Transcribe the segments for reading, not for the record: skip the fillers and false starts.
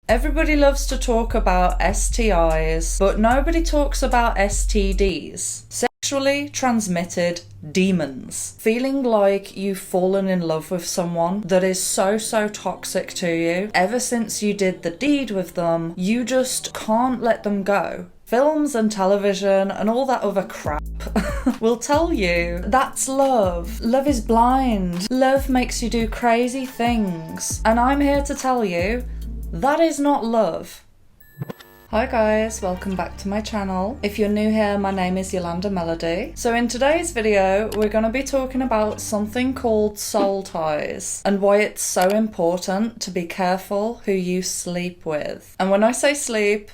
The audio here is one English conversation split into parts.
Everybody loves to talk about STIs, but nobody talks about STDs. Sexually transmitted demons. Feeling like you've fallen in love with someone that is so toxic to you. Ever since you did the deed with them, you just can't let them go. Films and television and all that other crap will tell you that's love. Love is blind. Love makes you do crazy things. And I'm here to tell you, that is not love. Hi guys, welcome back to my channel. If you're new here, my name is Yolanda Melody. So in today's video, we're going to be talking about something called soul ties and why it's so important to be careful who you sleep with. And when I say sleep,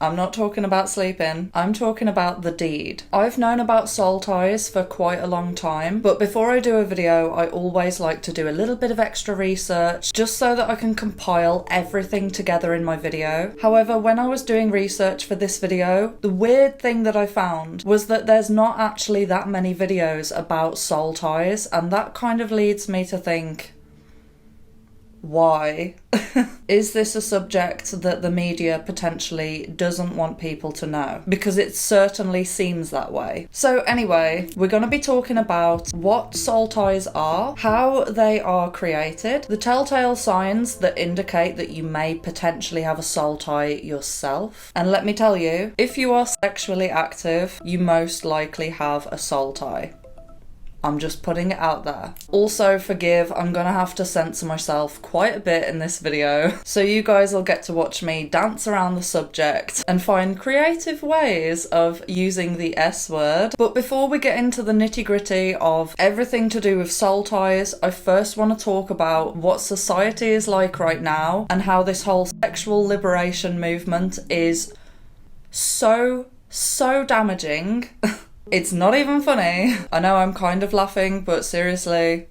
I'm not talking about sleeping, I'm talking about the deed. I've known about soul ties for quite a long time, but before I do a video, I always like to do a little bit of extra research just so that I can compile everything together in my video. However, when I was doing research for this video, the weird thing that I found was that there's not actually that many videos about soul ties, and that kind of leads me to think, why? Is this a subject that the media potentially doesn't want people to know? Because it certainly seems that way. So anyway, we're going to be talking about what soul ties are, how they are created, the telltale signs that indicate that you may potentially have a soul tie yourself. And let me tell you, if you are sexually active, you most likely have a soul tie. I'm just putting it out there. Also, forgive, I'm gonna have to censor myself quite a bit in this video, so you guys will get to watch me dance around the subject and find creative ways of using the S word. But before we get into the nitty-gritty of everything to do with soul ties, I first want to talk about what society is like right now and how this whole sexual liberation movement is so damaging. It's not even funny. I know I'm kind of laughing, but seriously,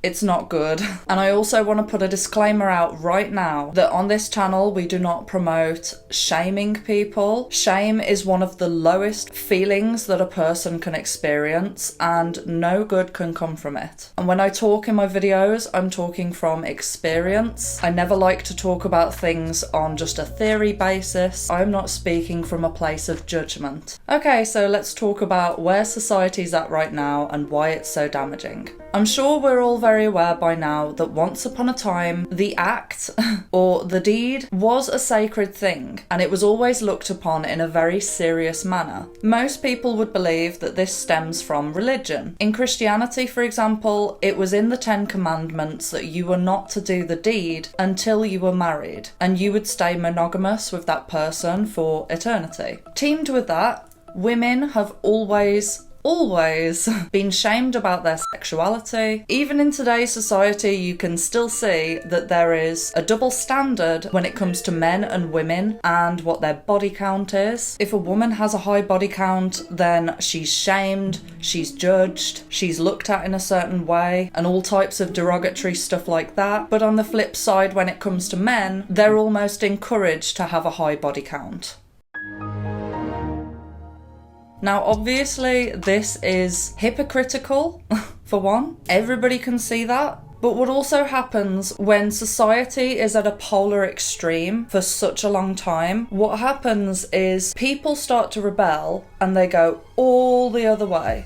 it's not good. And I also want to put a disclaimer out right now that on this channel we do not promote shaming people. Shame is one of the lowest feelings that a person can experience, and no good can come from it. And when I talk in my videos, I'm talking from experience. I never like to talk about things on just a theory basis. I'm not speaking from a place of judgment. Okay, so let's talk about where society's at right now and why it's so damaging. I'm sure we're all very aware by now that once upon a time, the act or the deed was a sacred thing, and it was always looked upon in a very serious manner. Most people would believe that this stems from religion. In Christianity, for example, it was in the 10 Commandments that you were not to do the deed until you were married, and you would stay monogamous with that person for eternity. Teamed with that, women have always been shamed about their sexuality. Even in today's society, you can still see that there is a double standard when it comes to men and women and what their body count is. If a woman has a high body count, then she's shamed, she's judged, she's looked at in a certain way, and all types of derogatory stuff like that. But on the flip side, when it comes to men, they're almost encouraged to have a high body count. Now, obviously, this is hypocritical, for one. Everybody can see that. But what also happens when society is at a polar extreme for such a long time, what happens is people start to rebel and they go all the other way.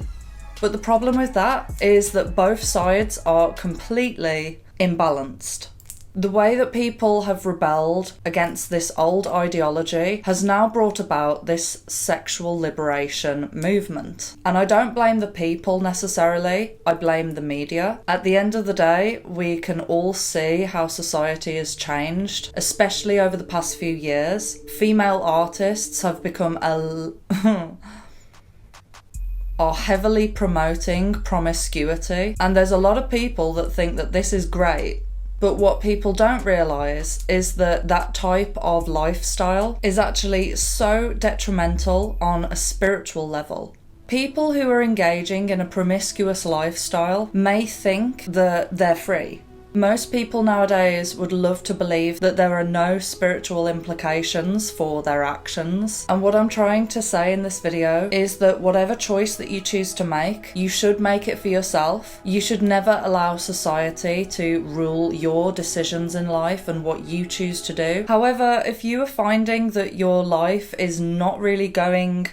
But the problem with that is that both sides are completely imbalanced. The way that people have rebelled against this old ideology has now brought about this sexual liberation movement. And I don't blame the people necessarily, I blame the media. At the end of the day, we can all see how society has changed, especially over the past few years. Female artists have become are heavily promoting promiscuity, and there's a lot of people that think that this is great. But what people don't realise is that that type of lifestyle is actually so detrimental on a spiritual level. People who are engaging in a promiscuous lifestyle may think that they're free. Most people nowadays would love to believe that there are no spiritual implications for their actions. And what I'm trying to say in this video is that whatever choice that you choose to make, you should make it for yourself. You should never allow society to rule your decisions in life and what you choose to do. However, if you are finding that your life is not really going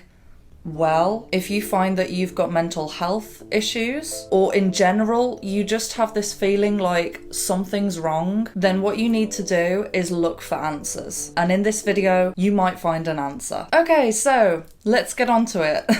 well, if you find that you've got mental health issues, or in general you just have this feeling like something's wrong, then what you need to do is look for answers. And in this video, you might find an answer. Okay, so let's get on to it.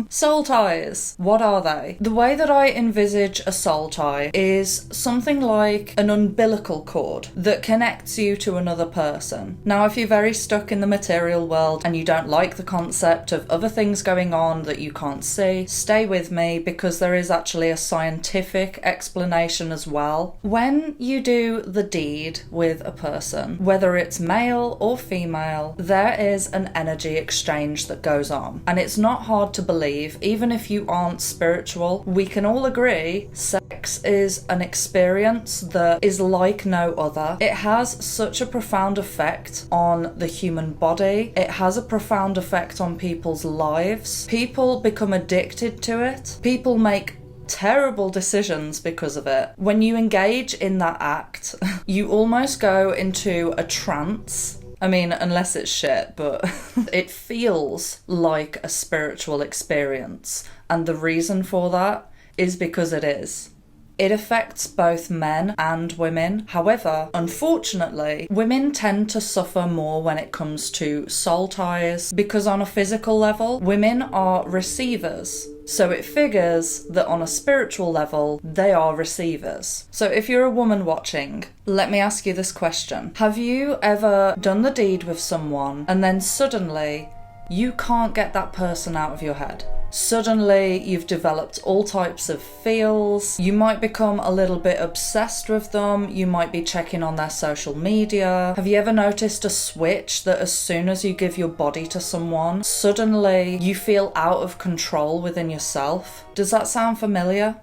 Soul ties. What are they? The way that I envisage a soul tie is something like an umbilical cord that connects you to another person. Now, if you're very stuck in the material world and you don't like the concept of other things going on that you can't see, stay with me because there is actually a scientific explanation as well. When you do the deed with a person, whether it's male or female, there is an energy exchange that goes on. And it's not hard to believe, even if you aren't spiritual, we can all agree sex is an experience that is like no other. It has such a profound effect on the human body. It has a profound effect on people's lives. People become addicted to it. People make terrible decisions because of it. When you engage in that act, you almost go into a trance. I mean, unless it's shit, but it feels like a spiritual experience. And the reason for that is because it is. It affects both men and women. However, unfortunately, women tend to suffer more when it comes to soul ties because on a physical level, women are receivers. So it figures that on a spiritual level, they are receivers. So if you're a woman watching, let me ask you this question. Have you ever done the deed with someone and then suddenly you can't get that person out of your head? Suddenly you've developed all types of feels. You might become a little bit obsessed with them. You might be checking on their social media. Have you ever noticed a switch that as soon as you give your body to someone, suddenly you feel out of control within yourself? Does that sound familiar?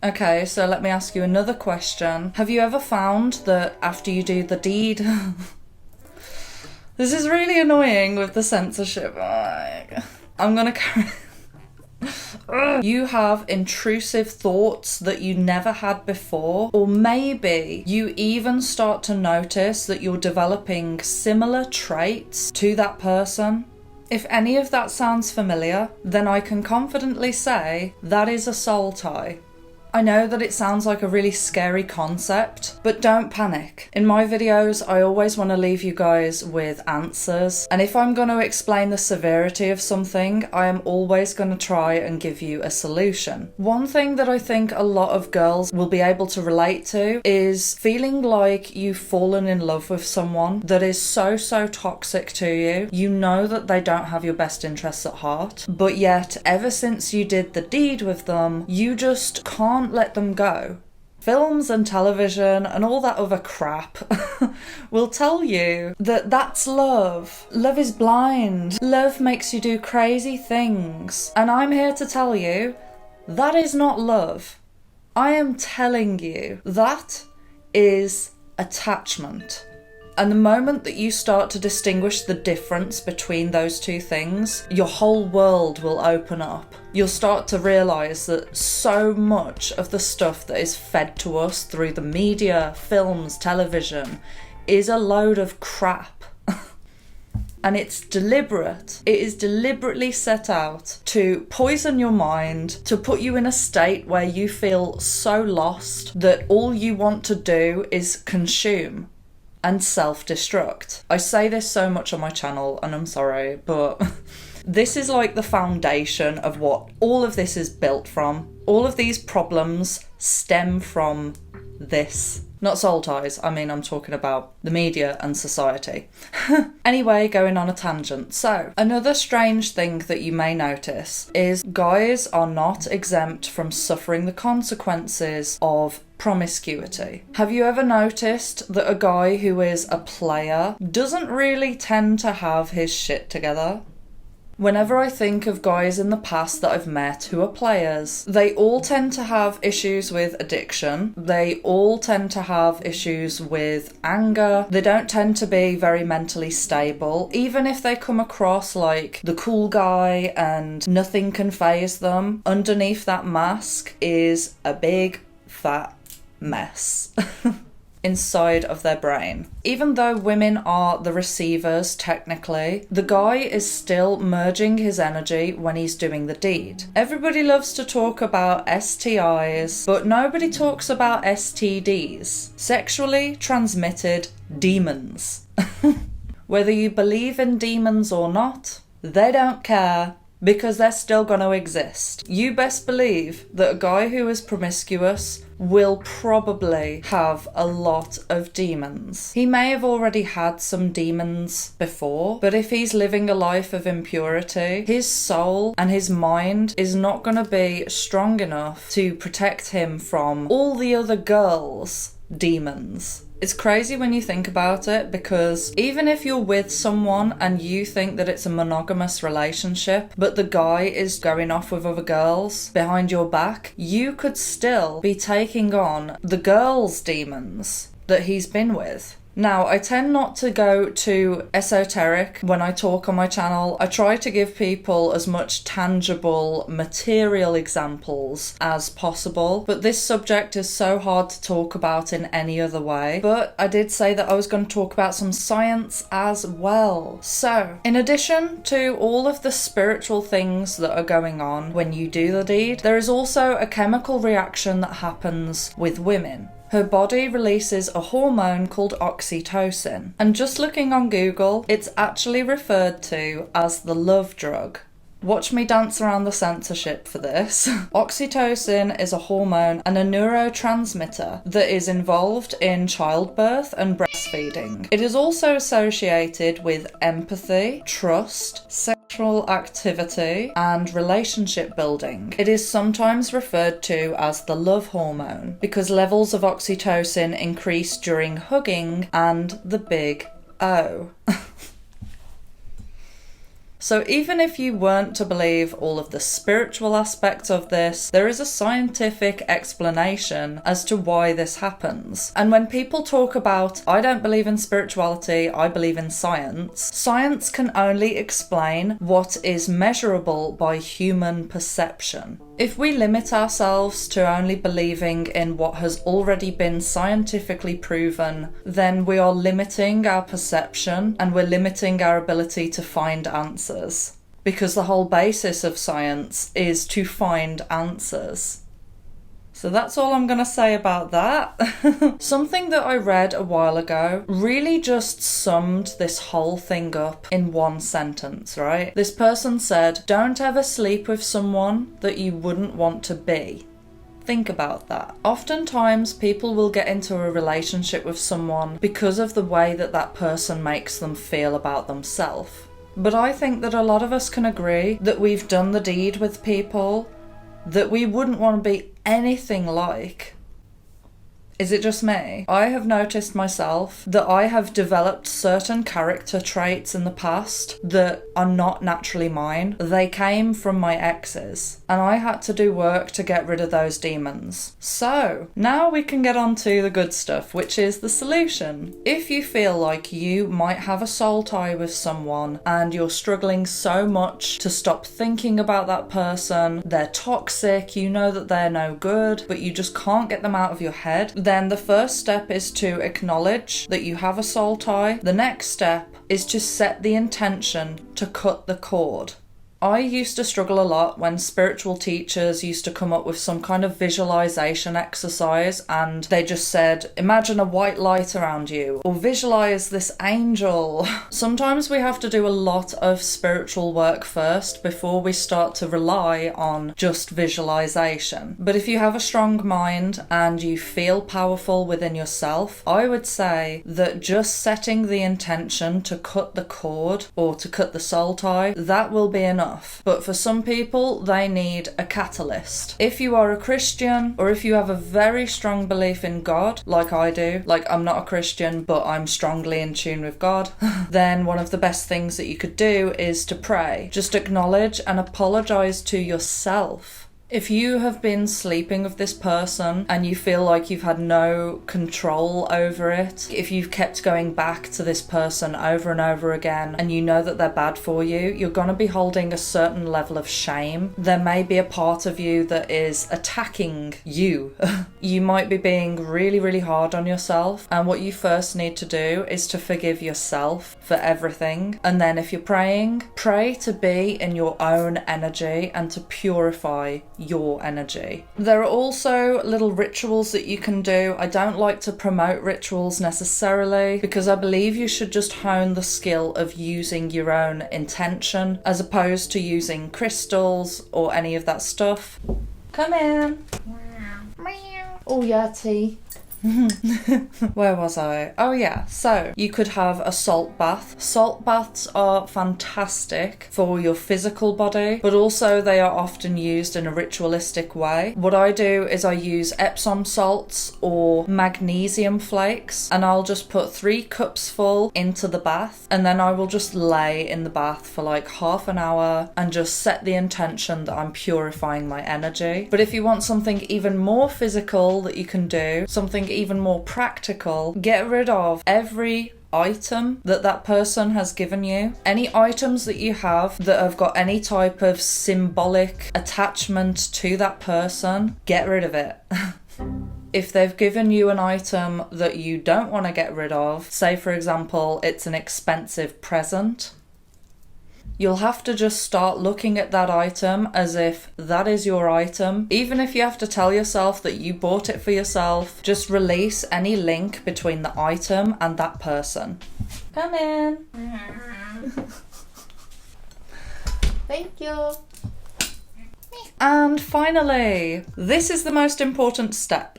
Okay, so let me ask you another question. Have you ever found that after you do the deed... This is really annoying with the censorship. I'm gonna carry... You have intrusive thoughts that you never had before, or maybe you even start to notice that you're developing similar traits to that person. If any of that sounds familiar, then I can confidently say that is a soul tie. I know that it sounds like a really scary concept, but don't panic. In my videos, I always want to leave you guys with answers. And if I'm going to explain the severity of something, I am always going to try and give you a solution. One thing that I think a lot of girls will be able to relate to is feeling like you've fallen in love with someone that is so toxic to you. You know that they don't have your best interests at heart, but yet ever since you did the deed with them, you just can't let them go. Films and television and all that other crap will tell you that that's love. Love is blind. Love makes you do crazy things. And I'm here to tell you that is not love. I am telling you that is attachment. And the moment that you start to distinguish the difference between those two things, your whole world will open up. You'll start to realise that so much of the stuff that is fed to us through the media, films, television, is a load of crap. And it's deliberate. It is deliberately set out to poison your mind, to put you in a state where you feel so lost that all you want to do is consume and self-destruct. I say this so much on my channel, and I'm sorry, but this is like the foundation of what all of this is built from. All of these problems stem from this. Not soul ties, I mean I'm talking about the media and society. Anyway, going on a tangent. So, another strange thing that you may notice is guys are not exempt from suffering the consequences of promiscuity. Have you ever noticed that a guy who is a player doesn't really tend to have his shit together? Whenever I think of guys in the past that I've met who are players, they all tend to have issues with addiction. They all tend to have issues with anger. They don't tend to be very mentally stable. Even if they come across like the cool guy and nothing can faze them, underneath that mask is a big fat mess. Inside of their brain. Even though women are the receivers, technically, the guy is still merging his energy when he's doing the deed. Everybody loves to talk about STIs, but nobody talks about STDs. Sexually transmitted demons. Whether you believe in demons or not, they don't care. Because they're still going to exist. You best believe that a guy who is promiscuous will probably have a lot of demons. He may have already had some demons before, but if he's living a life of impurity, his soul and his mind is not going to be strong enough to protect him from all the other girls' demons. It's crazy when you think about it, because even if you're with someone and you think that it's a monogamous relationship, but the guy is going off with other girls behind your back, you could still be taking on the girls' demons that he's been with. Now, I tend not to go too esoteric when I talk on my channel. I try to give people as much tangible, material examples as possible, but this subject is so hard to talk about in any other way. But I did say that I was going to talk about some science as well. So, in addition to all of the spiritual things that are going on when you do the deed, there is also a chemical reaction that happens with women. Her body releases a hormone called oxytocin, and just looking on Google, it's actually referred to as the love drug. Watch me dance around the censorship for this. Oxytocin is a hormone and a neurotransmitter that is involved in childbirth and breastfeeding. It is also associated with empathy, trust, sexual activity, and relationship building. It is sometimes referred to as the love hormone because levels of oxytocin increase during hugging and the big O. So even if you weren't to believe all of the spiritual aspects of this, there is a scientific explanation as to why this happens. And when people talk about, I don't believe in spirituality, I believe in science, science can only explain what is measurable by human perception. If we limit ourselves to only believing in what has already been scientifically proven, then we are limiting our perception and we're limiting our ability to find answers. Because the whole basis of science is to find answers. So that's all I'm going to say about that. Something that I read a while ago really just summed this whole thing up in one sentence, right? This person said, don't ever sleep with someone that you wouldn't want to be. Think about that. Oftentimes people will get into a relationship with someone because of the way that that person makes them feel about themselves. But I think that a lot of us can agree that we've done the deed with people that we wouldn't want to be anything like. Is it just me? I have noticed myself that I have developed certain character traits in the past that are not naturally mine. They came from my exes, and I had to do work to get rid of those demons. So, now we can get on to the good stuff, which is the solution. If you feel like you might have a soul tie with someone and you're struggling so much to stop thinking about that person, they're toxic, you know that they're no good, but you just can't get them out of your head, then the first step is to acknowledge that you have a soul tie. The next step is to set the intention to cut the cord. I used to struggle a lot when spiritual teachers used to come up with some kind of visualization exercise and they just said, imagine a white light around you, or visualize this angel. Sometimes we have to do a lot of spiritual work first before we start to rely on just visualization. But if you have a strong mind and you feel powerful within yourself, I would say that just setting the intention to cut the cord or to cut the soul tie, that will be enough enough. But for some people, they need a catalyst. If you are a Christian, or if you have a very strong belief in God, like I do, like I'm not a Christian, but I'm strongly in tune with God, then one of the best things that you could do is to pray. Just acknowledge and apologize to yourself. If you have been sleeping with this person and you feel like you've had no control over it, if you've kept going back to this person over and over again and you know that they're bad for you, you're going to be holding a certain level of shame. There may be a part of you that is attacking you. You might be being really, really hard on yourself, and what you first need to do is to forgive yourself for everything. And then if you're praying, pray to be in your own energy and to purify your energy. There are also little rituals that you can do. I don't like to promote rituals necessarily because I believe you should just hone the skill of using your own intention as opposed to using crystals or any of that stuff. Come in. Oh yeah, tea. Where was I? Oh yeah, so you could have a salt bath. Salt baths are fantastic for your physical body, but also they are often used in a ritualistic way. What I do is I use Epsom salts or magnesium flakes, and I'll just put 3 cups full into the bath, and then I will just lay in the bath for like half an hour and just set the intention that I'm purifying my energy. But if you want something even more physical that you can do, something even more practical, get rid of every item that person has given you. Any items that you have that have got any type of symbolic attachment to that person, get rid of it. If they've given you an item that you don't want to get rid of, say for example it's an expensive present, you'll have to just start looking at that item as if that is your item. Even if you have to tell yourself that you bought it for yourself, just release any link between the item and that person. Come in. Thank you. And finally, this is the most important step.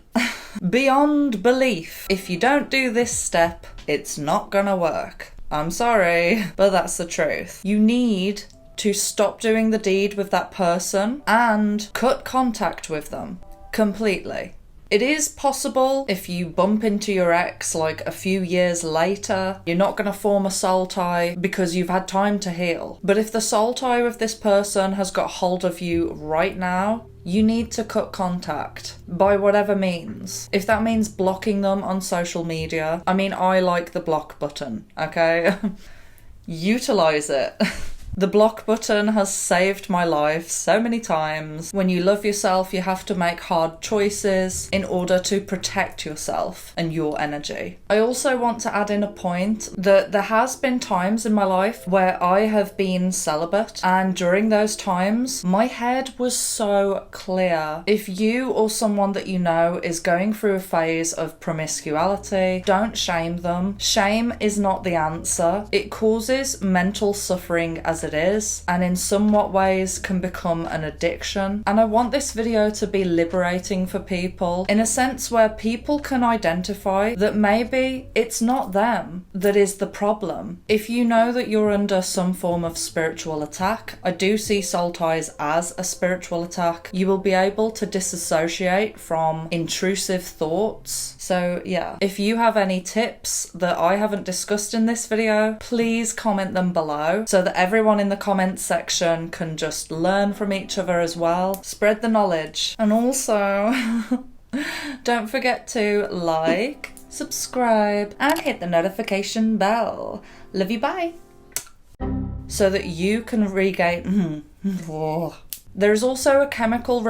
Beyond belief. If you don't do this step, it's not gonna work. I'm sorry, but that's the truth. You need to stop doing the deed with that person and cut contact with them completely. It is possible if you bump into your ex like a few years later, you're not going to form a soul tie because you've had time to heal. But if the soul tie with this person has got hold of you right now, you need to cut contact by whatever means. If that means blocking them on social media, I mean, I like the block button, okay? Utilize it. The block button has saved my life so many times. When you love yourself, you have to make hard choices in order to protect yourself and your energy. I also want to add in a point that there has been times in my life where I have been celibate, and during those times, my head was so clear. If you or someone that you know is going through a phase of promiscuity, don't shame them. Shame is not the answer. It causes mental suffering as it is, and in somewhat ways can become an addiction. And I want this video to be liberating for people in a sense where people can identify that maybe it's not them that is the problem. If you know that you're under some form of spiritual attack, I do see soul ties as a spiritual attack. You will be able to disassociate from intrusive thoughts. So yeah, if you have any tips that I haven't discussed in this video, please comment them below so that everyone in the comments section can just learn from each other as well. Spread the knowledge. And also, don't forget to like, subscribe, and hit the notification bell. Love you, bye. So that you can regain... There is also a chemical